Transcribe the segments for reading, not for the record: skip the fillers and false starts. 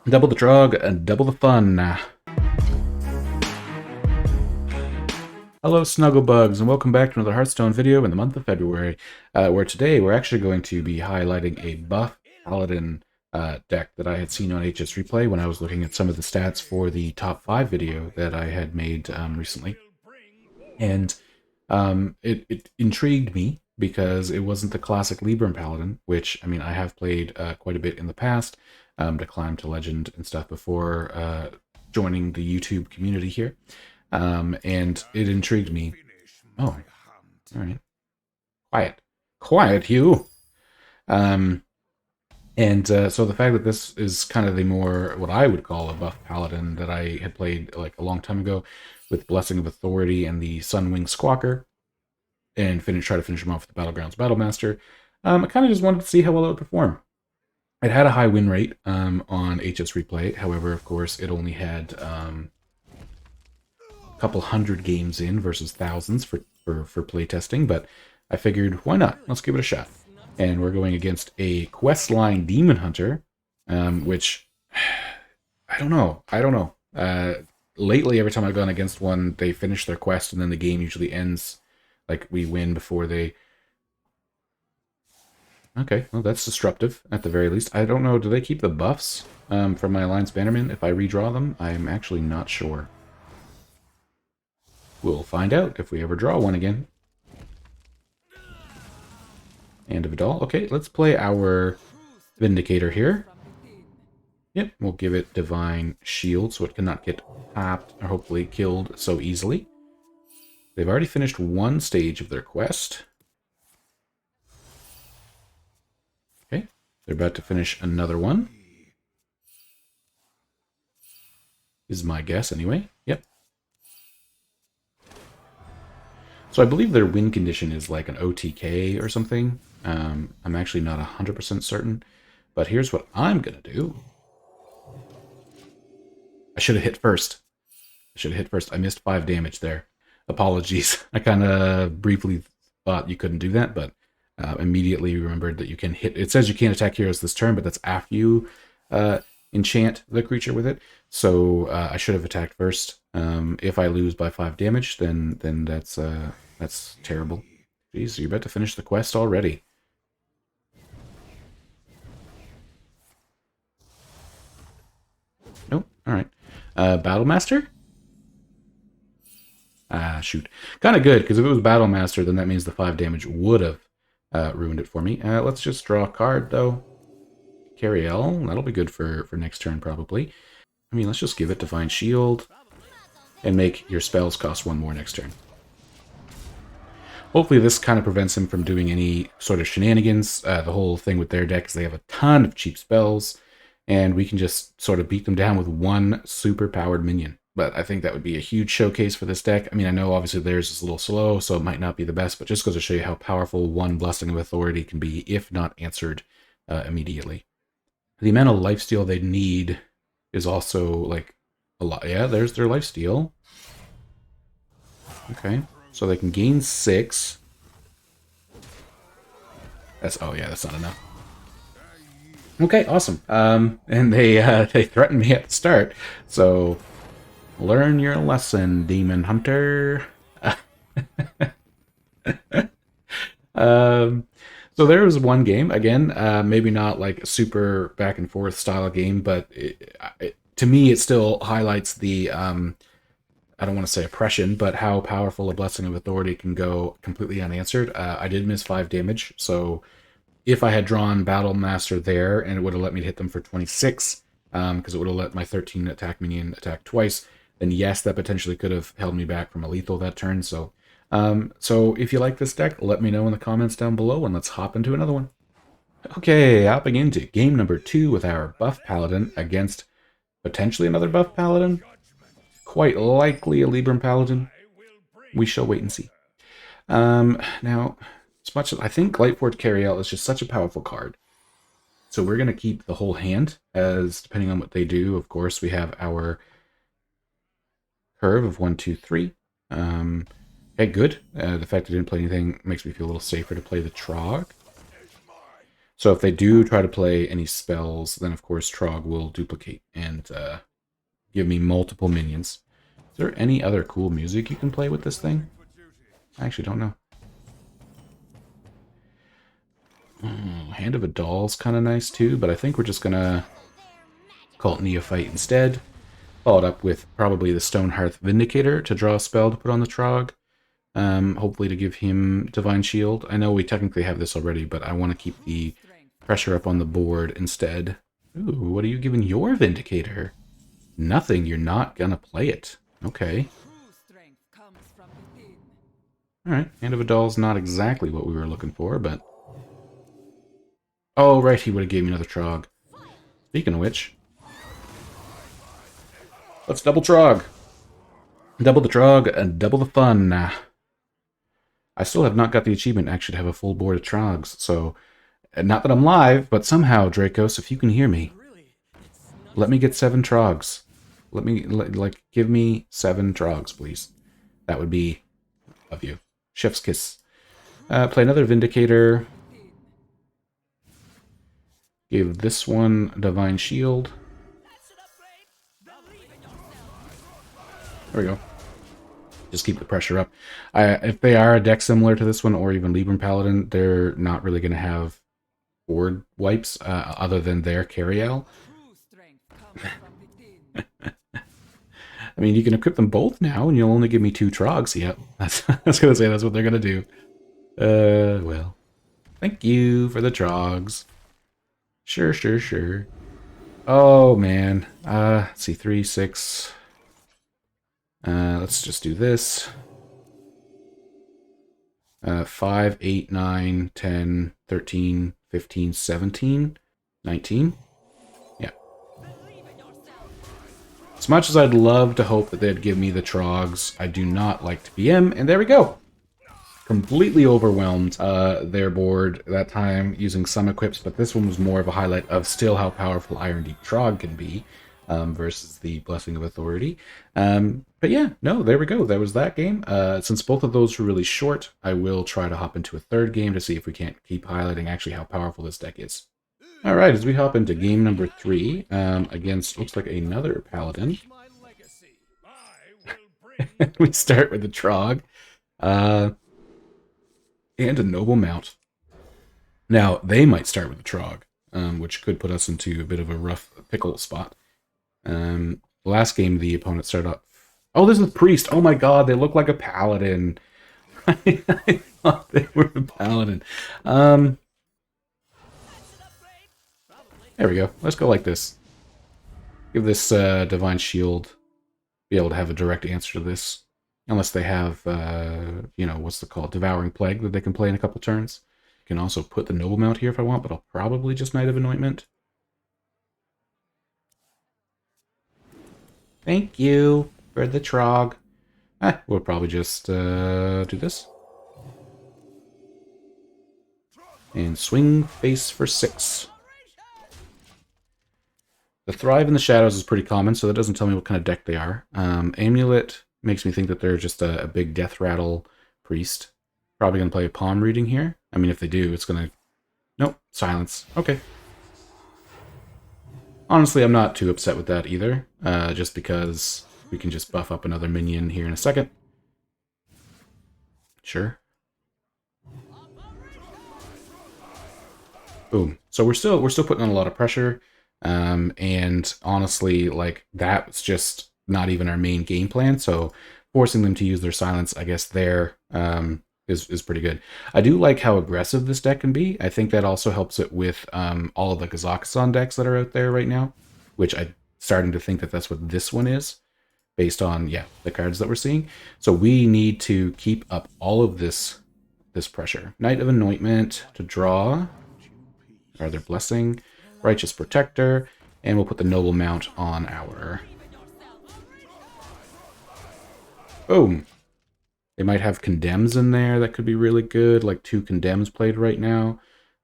Double the drug and double the fun. Hello, Snugglebugs, and welcome back to another Hearthstone video in the month of February, where today we're actually going to be highlighting a Buff Paladin deck that I had seen on HS Replay when I was looking at some of the stats for the top 5 video that I had made recently. And it intrigued me because it wasn't the classic Libram Paladin, which, I mean, I have played quite a bit in the past to climb to Legend and stuff before joining the YouTube community here. And it intrigued me. Oh, all right. Quiet. Quiet, Hugh. So the fact that this is kind of the more, what I would call a buff paladin that I had played like a long time ago with Blessing of Authority and the Sunwing Squawker, and try to finish him off with the Battlegrounds Battlemaster, I kind of just wanted to see how well it would perform. It had a high win rate on HS Replay. However, of course, it only had a couple hundred games in versus thousands for playtesting, but I figured, why not? Let's give it a shot. And we're going against a questline Demon Hunter, which, I don't know. Lately, every time I've gone against one, they finish their quest, and then the game usually ends. Like, we win before they... Okay, well, that's disruptive, at the very least. I don't know, do they keep the buffs from my Alliance Bannerman if I redraw them? I'm actually not sure. We'll find out if we ever draw one again. And of a doll. Okay, let's play our Vindicator here. Yep, we'll give it Divine Shield so it cannot get tapped or hopefully killed so easily. They've already finished one stage of their quest. Okay, they're about to finish another one. Is my guess anyway. Yep. So I believe their win condition is like an OTK or something. I'm actually not 100% certain. But here's what I'm going to do. I should have hit first. I missed 5 damage there. Apologies. I kind of briefly thought you couldn't do that, but immediately remembered that you can hit. It says you can't attack heroes this turn, but that's after you enchant the creature with it. So I should have attacked first. If I lose by 5 damage, then that's terrible. Jeez, you're about to finish the quest already. Nope. All right. Battlemaster? Ah, shoot. Kind of good, because if it was Battlemaster, then that means the 5 damage would have ruined it for me. Let's just draw a card, though. Cariel. That'll be good for next turn, probably. I mean, let's just give it Divine Shield and make your spells cost 1 more next turn. Hopefully this kind of prevents him from doing any sort of shenanigans. The whole thing with their deck is they have a ton of cheap spells, and we can just sort of beat them down with one super-powered minion. But I think that would be a huge showcase for this deck. I mean, I know obviously theirs is a little slow, so it might not be the best, but just goes to show you how powerful one Blessing of Authority can be if not answered immediately. The amount of lifesteal they need is also, like, a lot. Yeah, there's their lifesteal. Okay, so they can gain 6. Oh yeah, that's not enough. Okay, awesome. And they threatened me at the start, so learn your lesson, Demon Hunter. So there was one game, again, maybe not like a super back and forth style game, but to me it still highlights the, I don't want to say oppression, but how powerful a Blessing of Authority can go completely unanswered. I did miss 5 damage, so if I had drawn Battlemaster there, and it would have let me hit them for 26, because it would have let my 13 attack minion attack twice, then yes, that potentially could have held me back from a lethal that turn. So if you like this deck, let me know in the comments down below, and let's hop into another one. Okay, hopping into game number 2 with our Buff Paladin against potentially another Buff Paladin. Quite likely a Libram Paladin. We shall wait and see. Now, as much as I think Lightforge Cariel is just such a powerful card, so we're going to keep the whole hand, as depending on what they do, of course, we have our curve of 1, 2, 3. Okay, good. The fact I didn't play anything makes me feel a little safer to play the Trog. So if they do try to play any spells, then of course Trog will duplicate and give me multiple minions. Is there any other cool music you can play with this thing? I actually don't know. Hand of a Doll's kind of nice too, but I think we're just gonna call it Neophyte instead. Follow it up with probably the Stonehearth Vindicator to draw a spell to put on the Trog. Hopefully to give him Divine Shield. I know we technically have this already, but I want to keep the pressure up on the board instead. Ooh, what are you giving your Vindicator? Nothing, you're not gonna play it. Okay. Alright, Hand of a Doll's not exactly what we were looking for, but... Oh, right, he would have gave me another Trog. Speaking of which... Let's double Trog! Double the Trog and double the fun. I still have not got the achievement actually to have a full board of Trogs, so... Not that I'm live, but somehow, Dracos, if you can hear me, let me get 7 Trogs. Let me, give me 7 Trogs, please. That would be of you. Chef's kiss. Play another Vindicator. Give this one Divine Shield. There we go. Just keep the pressure up. If they are a deck similar to this one, or even Buff Paladin, they're not really going to have board wipes other than their Carriel. I mean, you can equip them both now, and you'll only give me 2 Trogs. Yep, I was going to say that's what they're going to do. Well, thank you for the Trogs. Sure, sure, sure. Oh, man. Let's see, 3, 6. Let's just do this. 5, 8, 9, 10, 13, 15, 17, 19. Yeah. As much as I'd love to hope that they'd give me the Trogs, I do not like to PM, and there we go. Completely overwhelmed their board that time using some equips, but this one was more of a highlight of still how powerful Iron Deep Trog can be versus the Blessing of Authority. But yeah, no, there we go. That was that game. Since both of those were really short, I will try to hop into a third game to see if we can't keep highlighting actually how powerful this deck is. Alright, as we hop into game number 3, against, looks like another Paladin. We start with the Trog. And a Noble Mount. Now, they might start with a Trog, which could put us into a bit of a rough pickle spot. Last game, the opponent started up... Oh, this is Priest! Oh my god, they look like a Paladin! I thought they were a Paladin. There we go. Let's go like this. Give this Divine Shield, be able to have a direct answer to this. Unless they have, you know, what's it called? Devouring Plague that they can play in a couple turns. You can also put the Noble Mount here if I want, but I'll probably just Knight of Anointment. Thank you for the Trog. We'll probably just do this. And swing face for 6. The Thrive in the Shadows is pretty common, so that doesn't tell me what kind of deck they are. Amulet makes me think that they're just a big Death Rattle Priest. Probably going to play a palm reading here. I mean, if they do, it's going to... Nope, silence. Okay. Honestly, I'm not too upset with that either, just because we can just buff up another minion here in a second. Sure. Boom. So we're still putting on a lot of pressure, and honestly, like, that's just not even our main game plan, so forcing them to use their silence, I guess, there is pretty good. I do like how aggressive this deck can be. I think that also helps it with all of the Kazakhstan decks that are out there right now, which I'm starting to think that that's what this one is, based on, yeah, the cards that we're seeing. So we need to keep up all of this pressure. Knight of Anointment to draw, or their Blessing, Righteous Protector, and we'll put the Noble Mount on our... Boom! They might have Condemns in there that could be really good, like 2 Condemns played right now.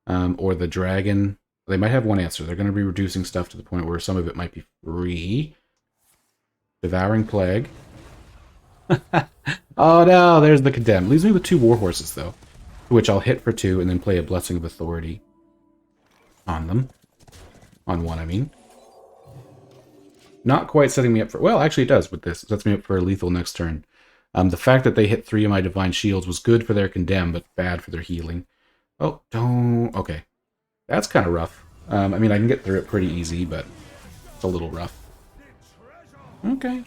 Or the Dragon. They might have one answer. They're going to be reducing stuff to the point where some of it might be free. Devouring Plague. Oh no, there's the Condemn. Leaves me with 2 Warhorses, though. Which I'll hit for 2 and then play a Blessing of Authority. on them. On one, I mean. Not quite setting me up for... Well, actually it does with this. It sets me up for a lethal next turn. The fact that they hit 3 of my Divine Shields was good for their Condemn, but bad for their healing. Oh, don't... Okay. That's kind of rough. I mean, I can get through it pretty easy, but it's a little rough. Okay.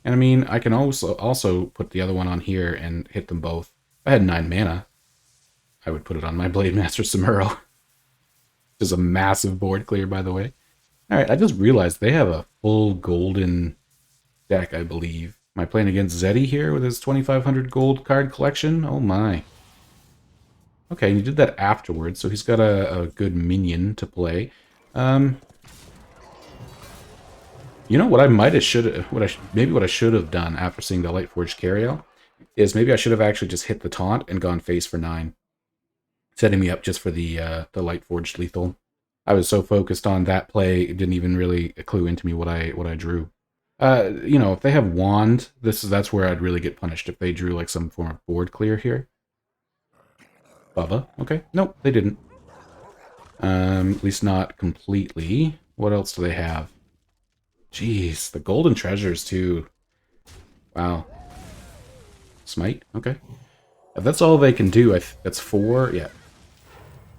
And I mean, I can also put the other one on here and hit them both. If I had 9 mana, I would put it on my Blade Master Samuro. Which is a massive board clear, by the way. Alright, I just realized they have a full golden deck, I believe. Am I playing against Zeddy here with his 2,500 gold card collection? Oh my. Okay, and he did that afterwards, so he's got a good minion to play. You know what I might have maybe what I should have done after seeing the Lightforged Carriel is maybe I should have actually just hit the taunt and gone face for 9, setting me up just for the Lightforged lethal. I was so focused on that play, it didn't even really clue into me what I drew. You know, if they have Wand, that's where I'd really get punished if they drew like some form of board clear here. Bubba, okay. Nope, they didn't. At least not completely. What else do they have? Jeez, the golden treasures too. Wow. Smite, okay. If that's all they can do, that's 4, yeah.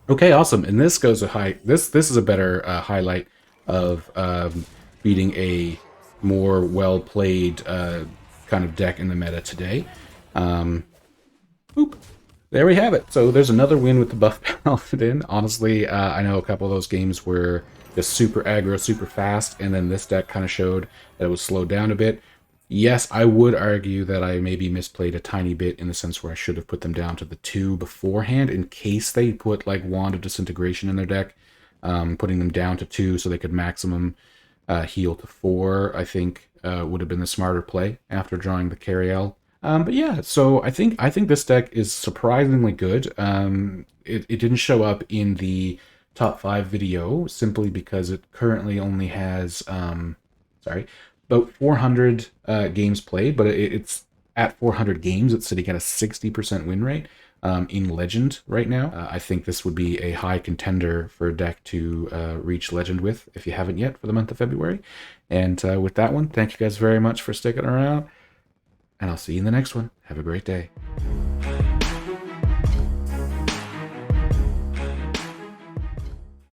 Okay, awesome. And this goes a high. This is a better highlight of beating a more well-played kind of deck in the meta today. Boop. There we have it. So there's another win with the Buff Paladin. Honestly, I know a couple of those games were just super aggro, super fast, and then this deck kind of showed that it was slowed down a bit. Yes, I would argue that I maybe misplayed a tiny bit in the sense where I should have put them down to the 2 beforehand in case they put like Wand of Disintegration in their deck. Putting them down to 2 so they could maximum heal to 4, I think would have been the smarter play after drawing the Carriel. But yeah, so I think this deck is surprisingly good. It didn't show up in the top 5 video simply because it currently only has about 400 games played, but it's at 400 games. It's sitting at a 60% win rate in Legend right now. I think this would be a high contender for a deck to reach Legend with if you haven't yet for the month of February. And with that one, thank you guys very much for sticking around, and I'll see you in the next one. Have a great day.